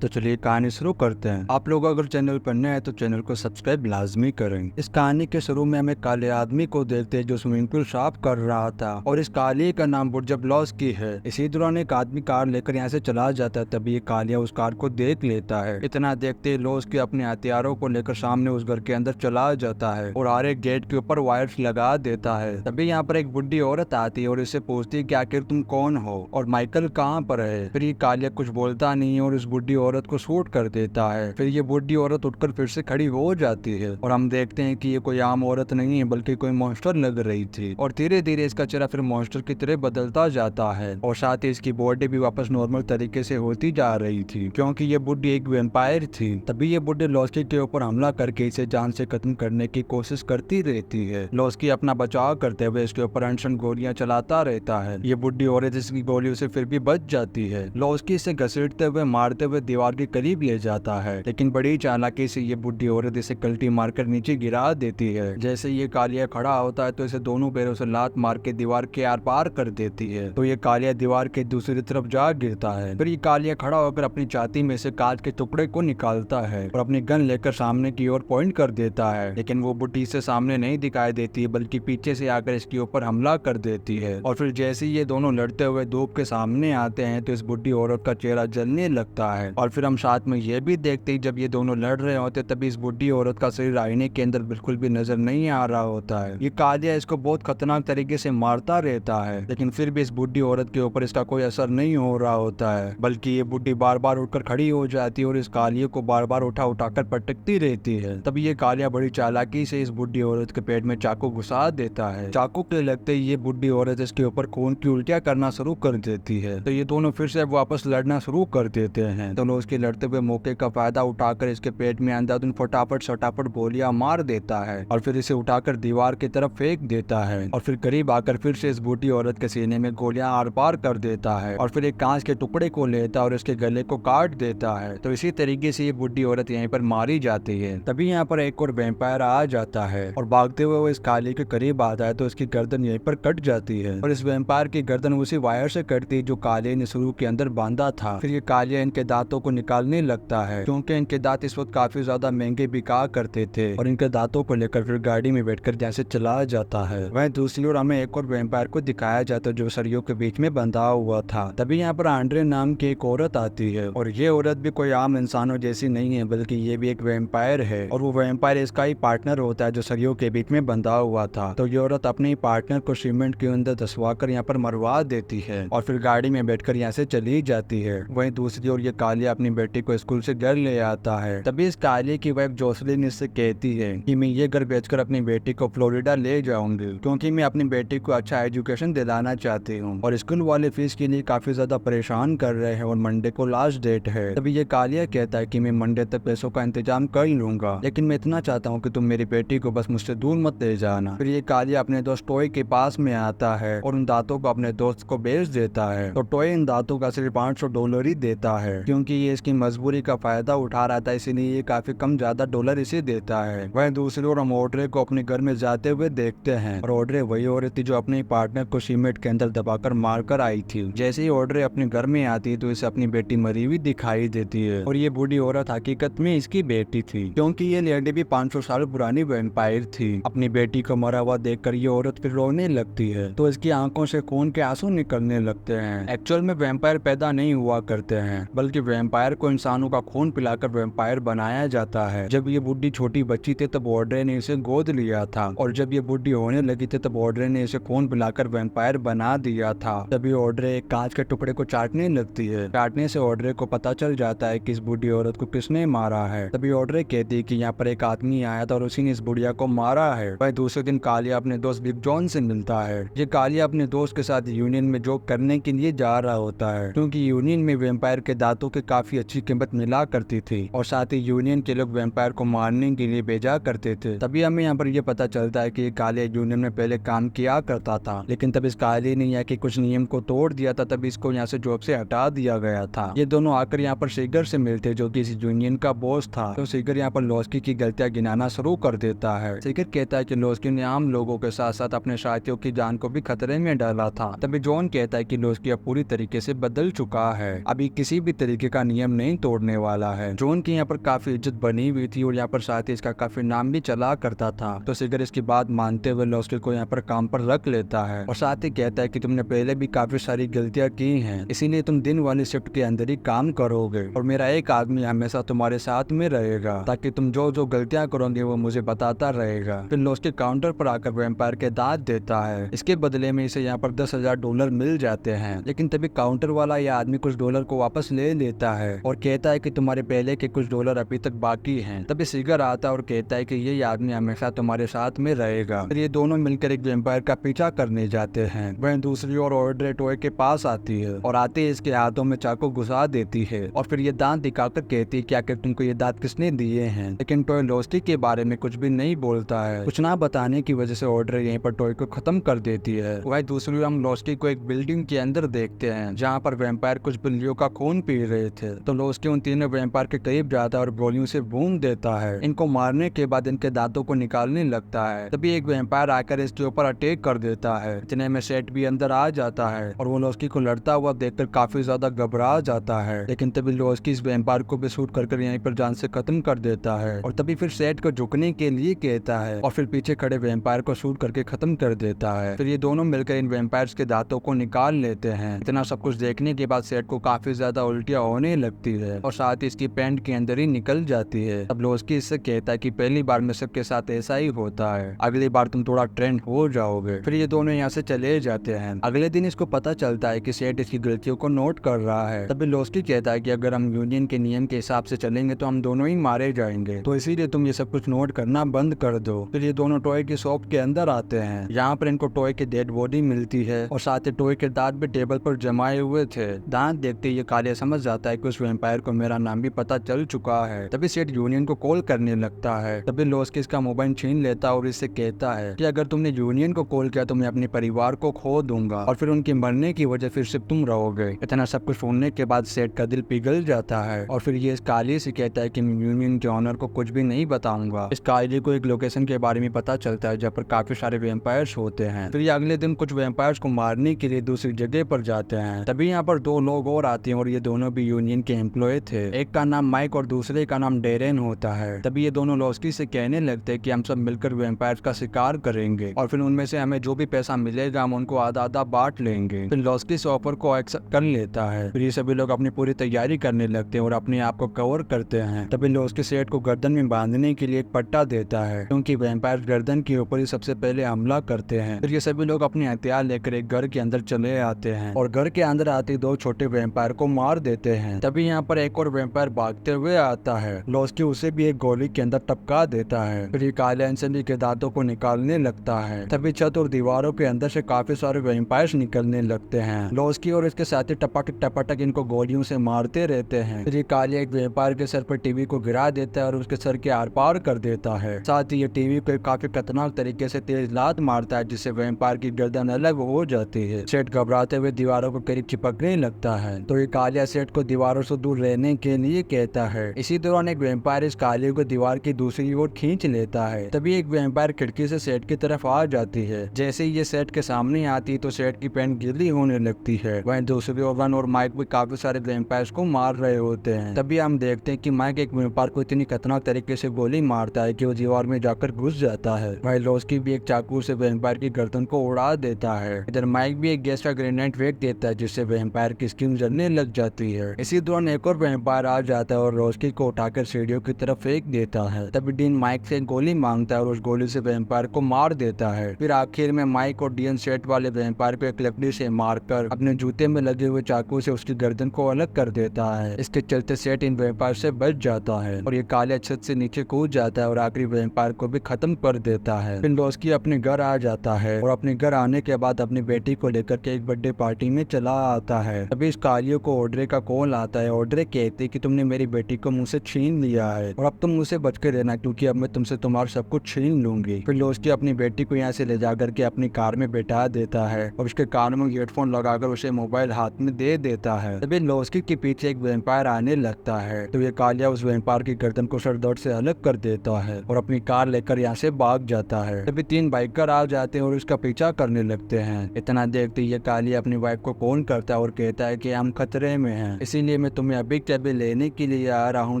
तो चलिए कहानी शुरू करते हैं। आप लोग अगर चैनल पर नए हैं तो चैनल को सब्सक्राइब लाजमी करें। इस कहानी के शुरू में हमें काले आदमी को देखते हैं जो स्विमिंग पूल साफ कर रहा था और इस काली का नाम बुर्जबलॉस्की है। इसी दौरान एक आदमी कार लेकर यहाँ से चला जाता है। तभी ये कालिया उस कार को देख लेता है। इतना देखते ही लॉस्की अपने हथियारों को लेकर सामने उस घर के अंदर चला जाता है और आरे गेट के ऊपर वायर्स लगा देता है। तभी यहाँ पर एक बुढ़ी औरत आती है और इससे पूछती है कि आखिर तुम कौन हो और माइकल कहाँ पर है। फिर ये कालिया कुछ बोलता नहीं है और उस बुढ़ी औरत को शूट कर देता है। फिर ये बुढ़ी औरत उठकर फिर से खड़ी हो जाती है और हम देखते हैं कि ये कोई आम औरत नहीं है बल्कि कोई मॉन्स्टर लग रही थी और धीरे धीरे इसका चेहरा फिर मॉन्स्टर की तरह बदलता जाता है और साथ ही इसकी बॉडी भी वापस नॉर्मल तरीके से होती जा रही थी क्योंकि ये बुढ़ी एक वैम्पायर थी। तभी ये बुढ़ी लॉस्की के ऊपर हमला करके इसे जान से खत्म करने की कोशिश करती रहती है। लॉस्की अपना बचाव करते हुए इसके ऊपर अनशन गोलियां चलाता रहता है। ये बुढ़ी औरत इसकी गोलियों से फिर भी बच जाती है। लॉस्की इसे घसीटते हुए मारते हुए दीवार के करीब ले जाता है लेकिन बड़ी चालाकी से ये बुढ़ी औरत इसे कल्टी मारकर नीचे गिरा देती है। जैसे ये कालिया खड़ा होता है तो इसे दोनों पैरों से लात मार के दीवार के आर पार कर देती है तो ये कालिया दीवार के दूसरी तरफ जा गिरता है। फिर ये कालिया खड़ा होकर अपनी छाती में से कांच के टुकड़े को निकालता है और अपनी गन लेकर सामने की ओर पॉइंट कर देता है लेकिन वो बुढ़ी से सामने नहीं दिखाई देती बल्कि पीछे से आकर इसके ऊपर हमला कर देती है। और फिर जैसे ये दोनों लड़ते हुए धूप के सामने आते हैं तो इस बुढ़ी औरत का चेहरा जलने लगता है और फिर हम साथ में ये भी देखते हैं जब ये दोनों लड़ रहे होते तभी इस बुढ़ी औरत का शरीर आईने के अंदर बिल्कुल भी नजर नहीं आ रहा होता है। ये कालिया इसको बहुत खतरनाक तरीके से मारता रहता है लेकिन फिर भी इस बुढ़ी औरत के ऊपर इसका कोई असर नहीं हो रहा होता है बल्कि ये बुढ़ी बार बार उठकर खड़ी हो जाती है और इस कालिया को बार बार उठा उठाकर पटकती रहती है। तभी ये कालिया बड़ी चालाकी से इस बुढ़ी औरत के पेट में चाकू घुसा देता है। चाकू के लगते ही ये बुढ़ी औरत इसके ऊपर खून की उल्टियां करना शुरू कर देती है तो ये दोनों फिर से वापस लड़ना शुरू कर देते हैं। दोनों उसके लड़ते हुए मौके का फायदा उठाकर इसके पेट में अंधाधुन फटाफट गोलियां मार देता है और फिर इसे उठाकर दीवार की तरफ फेंक देता है और फिर करीब आकर फिर से इस बूढ़ी औरत के सीने में गोलियां आर पार कर देता है और फिर एक कांच के टुकड़े को लेता है और इसके गले को काट देता है। तो इसी तरीके से ये बुढ़ी औरत यहीं पर मारी जाती है। तभी यहाँ पर एक और वैम्पायर आ जाता है और भागते हुए वो इस काली के करीब आता है तो इसकी गर्दन यहीं पर कट जाती है और इस वैम्पायर की गर्दन उसी वायर से कटती है जो काले ने शुरू के अंदर बांधा था। फिर ये कालिया इनके दांतों को निकालने लगता है क्योंकि इनके दांत इस वक्त काफी ज्यादा महंगे बिका करते थे और इनके दांतों को लेकर फिर गाड़ी में बैठकर जैसे चला जाता है। वह दूसरी ओर हमें एक और वैम्पायर को दिखाया जाता है जो सरियों के बीच में बंधा हुआ था। तभी यहाँ पर आंड्रे नाम की एक औरत आती है और ये औरत भी कोई आम इंसानों जैसी नहीं है बल्कि ये भी एक वैम्पायर है और वो वैम्पायर इसका ही पार्टनर होता है जो सरियों के बीच में बंधा हुआ था। तो ये औरत अपने ही पार्टनर को सीमेंट के अंदर धसवा कर यहाँ पर मरवा देती है और फिर गाड़ी में बैठकर यहाँ से चली जाती है। वहीं दूसरी ओर ये कालिया अपनी बेटी को स्कूल से घर ले आता है। तभी इस कालिया की वाइफ जोसलिन इससे कहती है कि मैं ये घर बेचकर अपनी बेटी को फ्लोरिडा ले जाऊंगी क्योंकि मैं अपनी बेटी को अच्छा एजुकेशन दिलाना चाहती हूँ और स्कूल वाले फीस के लिए काफी ज्यादा परेशान कर रहे हैं और मंडे को लास्ट डेट है। तभी ये कालिया कहता है कि मैं मंडे तक पैसों का इंतजाम कर लूंगा लेकिन मैं इतना चाहता हूँ कि तुम मेरी बेटी को बस मुझसे दूर मत ले जाना। फिर ये कालिया अपने दोस्त टॉय के पास में आता है और उन दांतों को अपने दोस्त को बेच देता है तो टॉय इन दांतों का सिर्फ $500 ही देता है क्योंकि ये इसकी मजबूरी का फायदा उठा रहा था इसीलिए ये काफी कम ज्यादा डॉलर इसे देता है। वह दूसरी ओर हम ऑड्रे को अपने घर में जाते हुए देखते हैं और ऑड्रे वही औरत थी जो अपने पार्टनर को सीमेंट के अंदर दबाकर मारकर आई थी। जैसे ही ऑड्रे अपने घर में आती है तो इसे अपनी बेटी मरी हुई दिखाई देती है और ये बूढ़ी औरत हकीकत में इसकी बेटी थी क्योंकि ये लेडी भी 500 साल पुरानी वैम्पायर थी। अपनी बेटी को मरा हुआ देखकर ये औरत फिर रोने लगती है तो इसकी आंखों से खून के आंसू निकलने लगते हैं। एक्चुअल में वैम्पायर पैदा नहीं हुआ करते हैं बल्कि वैम्पायर को इंसानों का खून पिलाकर वैम्पायर बनाया जाता है। जब ये बुढ़ी छोटी बच्ची थी तब ऑड्रे ने इसे गोद लिया था और जब ये बुढ़ी होने लगी थी तब ऑड्रे ने इसे खून पिलाकर वैम्पायर बना दिया था। तभी ऑड्रे एक कांच के टुकड़े को चाटने लगती है। चाटने से ऑड्रे को पता चल जाता है कि इस बुढ़ी औरत को किसने मारा है। तभी ऑड्रे कहती है कि यहाँ पर एक आदमी आया था और उसी ने इस बुढ़िया को मारा है। वह दूसरे दिन कालिया अपने दोस्त बिग जॉन से मिलता है। ये कालिया अपने दोस्त के साथ यूनियन में जॉब करने के लिए जा रहा होता है क्योंकि यूनियन में वैम्पायर के दांतों की काफी अच्छी कीमत मिला करती थी और साथ ही यूनियन के लोग वैम्पायर को मारने के लिए भेजा करते थे। तभी हमें यहाँ पर यह पता चलता है कि ये कालिया यूनियन में पहले काम किया करता था लेकिन तब इस कालिया ने यहाँ के कुछ नियम को तोड़ दिया था तब इसको यहाँ से जॉब से हटा दिया गया था। ये दोनों आकर यहाँ पर सीगर से मिलते जो कि इस यूनियन का बॉस था। तो सीगर यहाँ पर लॉस्की की गलतियां गिनाना शुरू कर देता है। सीगर कहता है कि लॉस्की ने आम लोगों के साथ साथ अपने साथियों की जान को भी खतरे में डाला था। तभी जॉन कहता है कि लॉस्की अब पूरी तरीके से बदल चुका है, अभी किसी भी तरीके का नियम नहीं तोड़ने वाला है। जॉन की यहाँ पर काफी इज्जत बनी हुई थी और यहाँ पर साथ ही इसका काफी नाम भी चला करता था। तो सिगर इसकी बात मानते हुए लॉस्की को यहाँ पर काम पर रख लेता है और साथ ही कहता है कि तुमने पहले भी काफी सारी गलतियां की हैं, इसीलिए तुम दिन वाली शिफ्ट के अंदर ही काम करोगे और मेरा एक आदमी हमेशा तुम्हारे साथ में रहेगा ताकि तुम जो जो गलतियां करोगे वो मुझे बताता रहेगा। फिर लॉस्की काउंटर पर आकर वैम्पायर के दांत देता है। इसके बदले में इसे यहाँ पर $10,000 मिल जाते हैं, लेकिन तभी काउंटर वाला यह आदमी कुछ डॉलर को वापस ले लेता है और कहता है कि तुम्हारे पहले के कुछ डॉलर अभी तक बाकी हैं। तभी सिगर आता है और कहता है कि ये आदमी हमेशा तुम्हारे साथ में रहेगा। फिर ये दोनों मिलकर एक वैम्पायर का पीछा करने जाते हैं। वह दूसरी ओर ऑड्रे टॉय के पास आती है और आते ही इसके हाथों में चाकू घुसा देती है और फिर ये दांत दिखाकर कहती है कि आखिर तुमको ये दांत किसने दिए हैं। लेकिन टॉय लॉस्की के बारे में कुछ भी नहीं बोलता है। कुछ ना बताने की वजह से ऑड्रे यहीं पर टॉय को खत्म कर देती है। वह दूसरी ओर हम लॉस्की को एक बिल्डिंग के अंदर देखते हैं जहाँ पर वैम्पायर कुछ बिल्लियों का खून पी रहे थे। तो लॉस्की उन तीनों वैम्पायर के करीब जाता है और गोलियों से बूंद देता है। इनको मारने के बाद इनके दांतों को निकालने लगता है। तभी एक वैम्पायर आकर इसके ऊपर अटैक कर देता है। इतने में सेट भी अंदर आ जाता है और वो लॉस्की को लड़ता हुआ देखकर काफी ज्यादा घबरा जाता है। लेकिन तभी लॉस्की इस वैम्पायर को भी शूट कर यहीं पर जान से खत्म कर देता है और तभी फिर सेट को झुकने के लिए कहता है और फिर पीछे खड़े वैम्पायर को शूट करके खत्म कर देता है। फिर ये दोनों मिलकर इन वैम्पायर्स के दांतों को निकाल लेते हैं। इतना सब कुछ देखने के बाद सेट को काफी ज्यादा उल्टियां होने लगती है और साथ ही इसकी पैंट के अंदर ही निकल जाती है। तब लॉस्की इससे कहता है कि पहली बार में सबके साथ ऐसा ही होता है, अगली बार तुम थोड़ा ट्रेंड हो जाओगे। फिर ये दोनों यहाँ से चले जाते हैं। अगले दिन इसको पता चलता है कि सेठ इसकी गलतियों को नोट कर रहा है। तभी लॉस्की कहता है कि अगर हम यूनियन के नियम के हिसाब से चलेंगे तो हम दोनों ही मारे जाएंगे, तो इसीलिए तुम ये सब कुछ नोट करना बंद कर दो। फिर ये दोनों टॉय की शॉप के अंदर आते हैं। यहाँ पर इनको टॉय की डेड बॉडी मिलती है और साथ ही टॉय के दांत भी टेबल पर जमाए हुए थे। दांत देखते ही ये कालिया समझ जाता है कि उस वैम्पायर को मेरा नाम भी पता चल चुका है। तभी सेठ यूनियन को कॉल करने लगता है। तभी लॉस्की इसका मोबाइल छीन लेता है और इससे कहता है कि अगर तुमने यूनियन को कॉल किया तो मैं अपने परिवार को खो दूंगा और फिर उनके मरने की वजह फिर सिर्फ तुम रहोगे। इतना सब कुछ सुनने के बाद सेठ का दिल पिघल जाता है और फिर ये इस काली से कहता है कि मैं यूनियन के ऑनर को कुछ भी नहीं बताऊंगा। इस काली को एक लोकेशन के बारे में पता चलता है जहाँ पर काफी सारे वैम्पायर्स होते हैं। फिर ये अगले दिन कुछ वैम्पायर्स को मारने के लिए दूसरी जगह पर जाते हैं। तभी यहाँ पर दो लोग और आते हैं और ये दोनों भी यूनियन के एम्प्लॉय थे। एक का नाम माइक और दूसरे का नाम डेरेन होता है। तभी ये दोनों लॉस्की से कहने लगते हैं कि हम सब मिलकर वैम्पायर्स का शिकार करेंगे और फिर उनमें से हमें जो भी पैसा मिलेगा हम उनको आधा आधा बांट लेंगे। फिर लॉस्की इस ऑफर को एक्सेप्ट कर लेता है। फिर ये सभी लोग अपनी पूरी तैयारी करने लगते हैं और अपने आप को कवर करते हैं। तभी लॉस्की सेठ को गर्दन में बांधने के लिए एक पट्टा देता है क्योंकि वैम्पायर गर्दन के ऊपर ही सबसे पहले हमला करते हैं। फिर ये सभी लोग अपने हथियार लेकर एक घर के अंदर चले आते हैं और घर के अंदर आते दो छोटे वैम्पायर को मार देते हैं। तभी यहाँ पर एक और वैम्पायर भागते हुए आता है। लॉस्की उसे भी एक गोली के अंदर टपका देता है। फिर ये काले एंसनी के दांतों को निकालने लगता है। तभी छत और दीवारों के अंदर से काफी सारे वैम्पायर्स निकलने लगते हैं। लॉस्की और इसके साथी टपाटक टपाटक इनको गोलियों से मारते रहते हैं। फिर ये काले एक वैम्पायर के सर पर टीवी को गिरा देता है और उसके सर के आर पार कर देता है। साथ ही ये टीवी को काफी खतरनाक तरीके से तेज लात मारता है जिससे वैम्पायर की गर्दन अलग हो जाती है। सेठ घबराते हुए दीवारों को करीब चिपकने लगता है तो ये कालिया सेठ को दीवारों से दूर रहने के लिए कहता है। इसी दौरान एक वैम्पायर इस कालिया को दीवार की दूसरी ओर खींच लेता है। तभी एक वैम्पायर खिड़की से सेठ की तरफ आ जाती है। जैसे ही ये सेठ के सामने आती है तो सेठ की पैंट गीली होने लगती है। वहीं दूसरी ओर वन और माइक भी काफी सारे वैम्पायर्स को मार रहे होते हैं। तभी हम देखते हैं कि माइक एक वैम्पायर को इतनी खतरनाक तरीके से गोली मारता है कि वो दीवार में जाकर घुस जाता है। वहीं लॉस्की भी एक चाकू से वैम्पायर की गर्दन को उड़ा देता है। इधर माइक भी एक गैस का ग्रेनेड फेंक देता है जिससे वैम्पायर की स्किन जलने लग जाती है। इसी दौरान एक और वैम्पायर आ जाता है और लॉस्की को उठाकर सीढ़ियों की तरफ फेंक देता है। तभी डीन माइक से गोली मांगता है और उस गोली से वैम्पायर को मार देता है। फिर आखिर में माइक और डीन सेट वाले वैम्पायर को एक लकड़ी से मारकर अपने जूते में लगे हुए चाकू से उसकी गर्दन को अलग कर देता है। इसके चलते सेट इन वैम्पायर से बच जाता है और ये काले छत से नीचे कूद जाता है और आखिरी वैम्पायर को भी खत्म कर देता है। फिर लॉस्की अपने घर आ जाता है और अपने घर आने के बाद अपनी बेटी को लेकर के एक बर्थडे पार्टी में चला आता है। तभी इस कालियों को ऑड्रे का कॉल आता है। ऑड्रे कहती है कि तुमने मेरी बेटी को मुझसे छीन लिया है और अब तुम मुझसे बच के रहना क्योंकि अब मैं तुमसे तुम्हारा सब कुछ छीन लूंगी। फिर लॉस्की अपनी बेटी को यहाँ से ले जाकर के अपनी कार में बैठा देता है और उसके कानों में हेडफोन लगाकर उसे मोबाइल हाथ में दे देता है। तभी लॉस्की के पीछे एक वैम्पायर आने लगता है तो ये कालिया उस वैम्पायर की गर्दन को सर दर्द से अलग कर देता है और अपनी कार लेकर यहाँ से भाग जाता है। तभी 3 बाइकर आ जाते हैं और उसका पीछा करने लगते हैं। इतना देखते ये कालिया अपनी वाइफ को फोन करता है और कहता है कि हम खतरे में हैं, इसीलिए मैं तुम्हें अभी के अभी लेने के लिए आ रहा हूँ,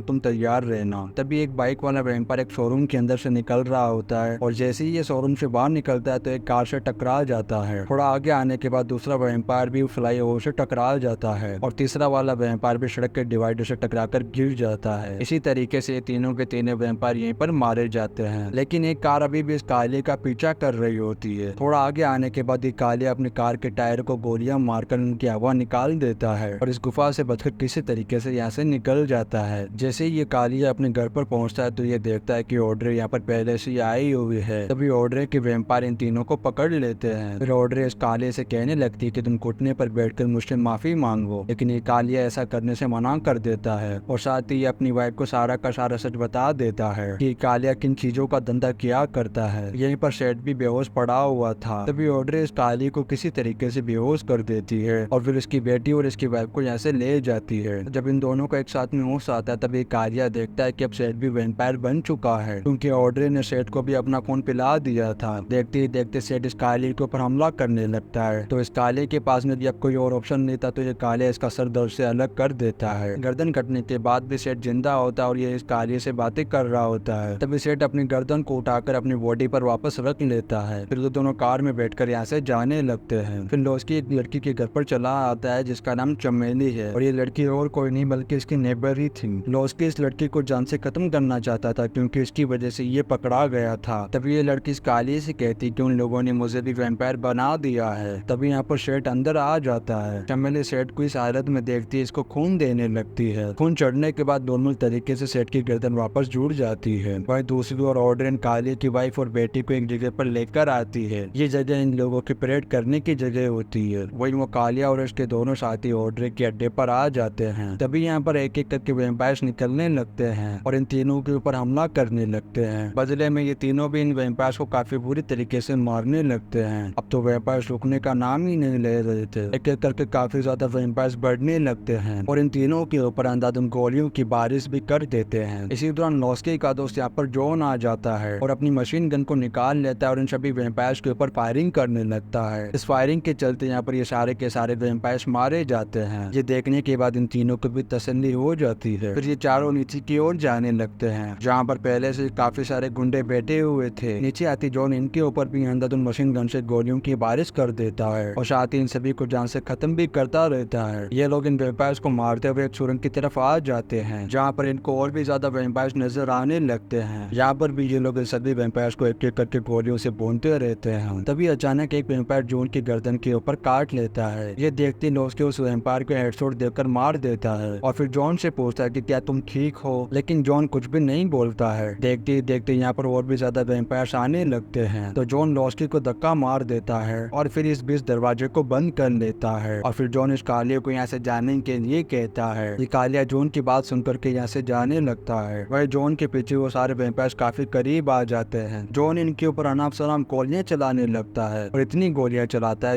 तुम तैयार रहना। तभी एक बाइक वाला वैम्पायर एक शोरूम के अंदर से निकल रहा होता है और जैसे ही ये शोरूम से बाहर निकलता है तो एक कार से टकरा जाता है। थोड़ा आगे आने के बाद दूसरा वैम्पायर भी फ्लाईओवर से टकरा जाता है और तीसरा वाला वैम्पायर भी सड़क के डिवाइडर से टकराकर गिर जाता है। इसी तरीके से तीनों के तीनों वैम्पायर यहीं पर मारे जाते हैं, लेकिन एक कार अभी भी इस कालिया का पीछा कर रही होती है। थोड़ा आगे आने के बाद ये कालिया अपनी कार के टायर को गोलियां मारकर उनकी हवा निकाल देता है और इस गुफा से बचकर किसी तरीके से यहाँ से निकल जाता है। जैसे ही ये कालिया अपने घर पर पहुंचता है तो ये देखता है कि ऑड्रे यहाँ पर पहले से आई हुई है। तभी ऑड्रे के वैम्पायर इन तीनों को पकड़ लेते हैं। फिर ऑड्रे इस कालिया से कहने लगती है कि तुम घुटने पर बैठकर मुझसे माफी मांगो, लेकिन ये कालिया ऐसा करने से मना कर देता है और साथ ही अपनी वाइफ को सारा का सारा सच बता देता है कि कालिया किन चीजों का धंधा किया करता है। यहीं पर सेठ भी बेहोश पड़ा हुआ था। तभी ऑड्रे इस कालिया को किसी तरीके से बेहोश कर देती है और फिर उसकी बेटी और इसकी वाइफ को यहाँ से ले जाती है। जब इन दोनों को एक साथ में होश आता है तभी कालिया देखता है कि अब सेठ भी वैम्पायर बन चुका है, क्योंकि ऑड्रे ने सेठ को भी अपना खून पिला दिया था। देखते ही देखते सेठ इस कालिया के ऊपर हमला करने लगता है। तो इस कालिया के पास में भी अब कोई और ऑप्शन नहीं था, तो ये कालिया इसका सर दर्द से अलग कर देता है। गर्दन कटने के बाद भी सेठ जिंदा होता है और ये इस कालिया से बातें कर रहा होता है। तभी सेठ अपनी गर्दन को उठाकर अपनी बॉडी पर वापस रख लेता है। फिर वो दोनों कार में बैठकर यहाँ से जाने लगते हैं। फिर लोस्की एक लड़की के घर पर चला आता है जिसका नाम चमेली है और ये लड़की और कोई नहीं बल्कि इसकी नेबर ही थी। लोस्की इस लड़की को जान से खत्म करना चाहता था क्योंकि इसकी वजह से ये पकड़ा गया था। तभी ये लड़की इस कालिया से कहती कि उन लोगों ने मुझे भी वैम्पायर बना दिया है। तभी यहाँ पर सेठ अंदर आ जाता है। चमेली सेठ को इस हालत में देखती है, इसको खून देने लगती है। खून चढ़ने के बाद नॉर्मल तरीके से सेठ की गर्दन वापस जुड़ जाती है। वहीं दूसरी ओर ऑड्रे कालिया की वाइफ और बेटी को एक जगह पर लेकर आती है। ये जगह इन लोगों की परेड करने की जगह होती है। वहीं वो कालिया और उसके दोनों साथी ऑड्रे के अड्डे पर आ जाते हैं। तभी यहाँ पर एक एक करके वैम्पायर्स निकलने लगते हैं और इन तीनों के ऊपर हमला करने लगते हैं। बदले में ये तीनों भी इन वैम्पायर्स को काफी बुरी तरीके से मारने लगते हैं। अब तो वैम्पायर्स रुकने का नाम ही नहीं ले रहे थे। एक एक करके काफी ज्यादा वैम्पायर्स बढ़ने लगते हैं और इन तीनों के ऊपर अंधाधुंध गोलियों की बारिश भी कर देते हैं। इसी दौरान लोस्की का दोस्त यहाँ पर जॉन आ जाता है और अपनी मशीन गन को निकाल लेता है और इन सभी वैम्पायर्स के ऊपर फायरिंग करने लगता है। इस फायरिंग के चलते यहाँ पर ये सारे के सारे वैम्पायर्स मारे जाते हैं। ये देखने के बाद इन तीनों को भी तसल्ली हो जाती है। फिर ये चारों नीचे की ओर जाने लगते हैं जहाँ पर पहले से काफी सारे गुंडे बैठे हुए थे। नीचे आती जॉन इनके ऊपर भी अंधाधुंध मशीन गन से गोलियों की बारिश कर देता है और साथ ही इन सभी को जान से खत्म भी करता रहता है। ये लोग इन वैम्पायर्स को मारते हुए एक सुरंग की तरफ आ जाते हैं जहाँ पर इनको और भी ज्यादा वैम्पायर्स नजर आने लगते हैं। यहाँ पर भी ये लोग इन सभी वैम्पायर्स को एक एक करके गोलियों से भूनते रहते हैं। तभी अचानक एक वैम्पायर जॉन की गर्दन के ऊपर काट लेता है। ये देखते लोग उस वैम्पायर को हेडशॉट देकर मार देता है और फिर जॉन से पूछता है कि क्या तुम ठीक हो, लेकिन जॉन कुछ भी नहीं बोलता है। देखते ही देखते यहाँ पर और भी ज्यादा वैम्पायर्स आने लगते हैं तो जॉन लोस्की को धक्का मार देता है और फिर इस बीच दरवाजे को बंद कर लेता है और फिर जॉन इस कालिया को यहाँ से जाने के लिए कहता है। ये कालिया जॉन की बात सुनकर के यहाँ से जाने लगता है। वह जॉन के पीछे वो सारे वैम्पायर्स काफी करीब आ जाते हैं। जॉन इनके ऊपर अनाप शनाप गोलियां चलाने लगता है और इतनी गोलियां चलाता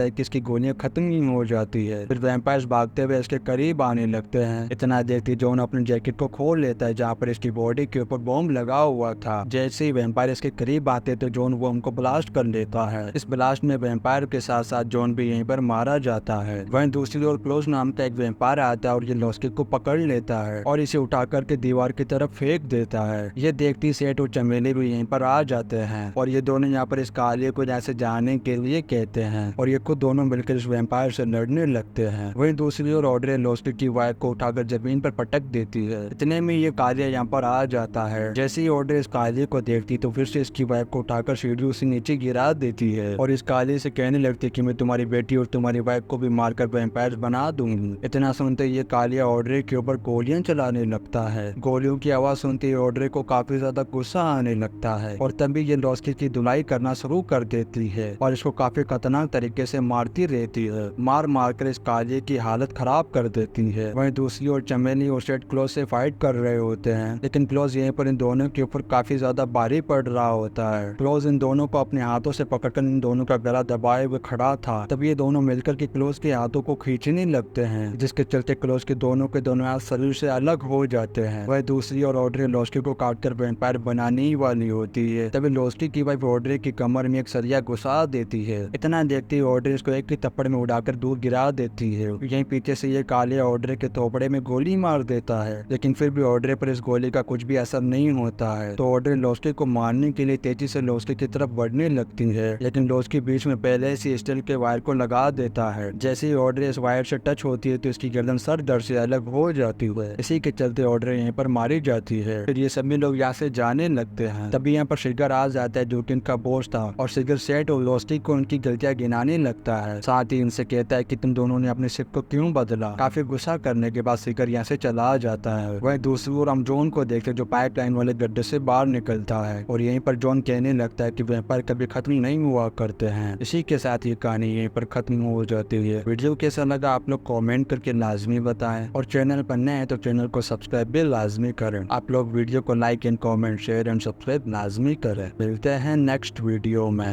है कि इसकी गोलियां खत्म ही हो जाती है। फिर वैम्पायर्स भागते हुए इसके करीब आने लगते हैं। इतना देखते जॉन अपने जैकेट को खोल लेता है जहाँ पर इसकी बॉडी के ऊपर बॉम्ब लगा हुआ था। जैसे ही वैम्पायर इसके करीब आते तो जॉन वो उनको ब्लास्ट कर लेता है। इस ब्लास्ट में वैम्पायर के साथ साथ जॉन भी यहीं पर मारा जाता है। वहीं दूसरी ओर क्लोज नाम का एक वैम्पायर आता है और ये लोस्की को पकड़ लेता है और इसे उठा करके दीवार की तरफ फेंक देता है। ये देखती सेठ और चमेली भी यहीं पर आ जाते हैं और ये दोनों यहाँ पर इस कालिया को जैसे जाने के लिए कहते हैं और ये खुद दोनों मिलकर इस वैम्पायर से लड़ने लगते हैं। वहीं दूसरी ओर ऑड्रे लोस्की की वाइफ को उठाकर जमीन पर पटक देती है। इतने में ये कालिया यहाँ पर आ जाता है। जैसे ही ऑड्रे इस कालिया को देखती तो फिर से इसकी वाइफ को उठाकर सीढ़ियों से नीचे गिरा देती है और इस कालिया से कहने लगती है कि मैं तुम्हारी बेटी और तुम्हारी वाइफ को भी मारकर वैम्पायर बना दूंगी। इतना सुनते ये कालिया ऑड्रे के ऊपर गोलियां चलाने लगता है। गोलियों की आवाज सुनते ही ऑड्रे को काफी ज्यादा गुस्सा आने लगता है और तभी ये लोस्की की धुलाई करना शुरू कर देती है और इसको काफी खतरनाक तरीके से मारती रहती है। मार मार कर इस कालिया की हालत खराब कर देती है। वहीं दूसरी ओर चमेली और सेठ क्लोज से फाइट कर रहे होते हैं, लेकिन क्लोज यहीं पर इन दोनों के ऊपर काफी ज्यादा भारी पड़ रहा होता है। क्लोज इन दोनों को अपने हाथों से पकड़कर इन दोनों का गला दबाए हुए खड़ा था। तब ये दोनों मिलकर के क्लोज के हाथों को खींचने लगते हैं, जिसके चलते क्लोज के दोनों हाथ शरीर से अलग हो जाते हैं। वह दूसरी और ऑड्रे लोस्की को काटकर वैम्पायर बनाने ही वाली होती है। तभी लोस्की की वाइफ ऑड्रे की कमर में एक सरिया घुसा देती है। इतना देखती ऑड्रे इसको एक ही थप्पड़ में उड़ाकर दूर गिरा देती है। यहीं पीछे तरीके से ये काले ऑड्रे के थोपड़े में गोली मार देता है, लेकिन फिर भी ऑड्रे पर इस गोली का कुछ भी असर नहीं होता है। तो ऑड्रे लोस्की को मारने के लिए तेजी से लोस्की की तरफ बढ़ने लगती है, लेकिन लोस्की बीच में पहले से स्टील के वायर को लगा देता है। जैसे ही ऑड्रे इस वायर से टच होती है तो इसकी गर्दन सर दर्द से अलग हो जाती है। इसी के चलते ऑड्रे यहाँ पर मारी जाती है। फिर ये सभी लोग यहाँ से जाने लगते हैं। तभी यहाँ पर शिगर आ जाता है जो कि इनका बॉस था, और शिगर सेठ और लोस्टी को उनकी गलतियां गिनाने लगता है। साथ ही इनसे कहता है कि तुम दोनों ने अपने शिप को क्यों बदला। काफी गुस्सा करने के बाद शिगर यहाँ से चला जाता है। वह दूसरी ओर हम जॉन को देखते जो पाइपलाइन वाले गड्ढे से बाहर निकलता है, और यहीं पर जॉन कहने लगता है कि व्यापार कभी खत्म नहीं हुआ करते हैं। इसी के साथ ये कहानी यहीं पर खत्म हो जाती है। वीडियो कैसा लगा आप लोग कमेंट करके लाजमी बताएं, और चैनल पर नए हैं तो चैनल को सब्सक्राइब भी लाजमी करें। आप लोग वीडियो को like and comment share and subscribe लाजमी करें। मिलते हैं नेक्स्ट वीडियो में।